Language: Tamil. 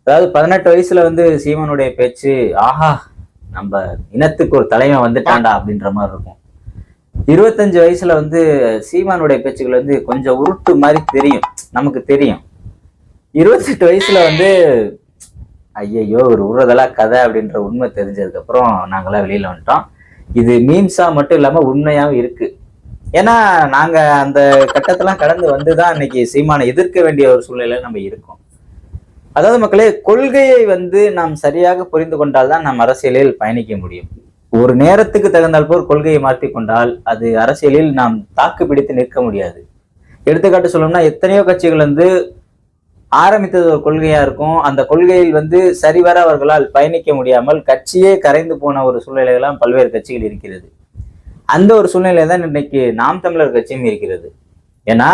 அதாவது 18 வயசுல வந்து சீமானுடைய பேச்சு, ஆஹா நம்ம இனத்துக்கு ஒரு தலைவன் வந்துட்டான்டா அப்படின்ற மாதிரி இருக்கும். 25 வயசுல வந்து சீமானுடைய பேச்சுகள் வந்து கொஞ்சம் உருட்டு மாதிரி தெரியும், நமக்கு தெரியும். 28 வயசுல வந்து ஐயையோ ஒரு உருறதெல்லாம் கதை அப்படின்ற உண்மை தெரிஞ்சதுக்கு அப்புறம் நாங்கெல்லாம் வெளியில வந்துட்டோம். இது மீம்ஸா மட்டும் இல்லாம உண்மையாவும் இருக்கு. ஏன்னா நாங்க அந்த கட்டத்தெல்லாம் கடந்து வந்துதான் இன்னைக்கு சீமானை எதிர்க்க வேண்டிய ஒரு சூழ்நிலையில நம்ம இருக்கோம். அதாவது மக்களே, கொள்கையை வந்து நாம் சரியாக புரிந்து கொண்டால்தான் நாம் அரசியலில் பயணிக்க முடியும். ஒரு நேரத்துக்கு தகுந்தால் போல் கொள்கையை மாற்றிக் கொண்டால் அது அரசியலில் நாம் தாக்கு பிடித்து நிற்க முடியாது. எடுத்துக்காட்டு சொல்லணும்னா, எத்தனையோ கட்சிகள் வந்து ஆரம்பித்தது ஒரு கொள்கையா இருக்கும். அந்த கொள்கையில் வந்து சரிவர அவர்களால் பயணிக்க முடியாமல் கட்சியே கரைந்து போன ஒரு சூழ்நிலையெல்லாம் பல்வேறு கட்சிகள் இருக்கிறது. அந்த ஒரு சூழ்நிலை தான் இன்னைக்கு நாம் தமிழர் கட்சியும் இருக்கிறது. ஏன்னா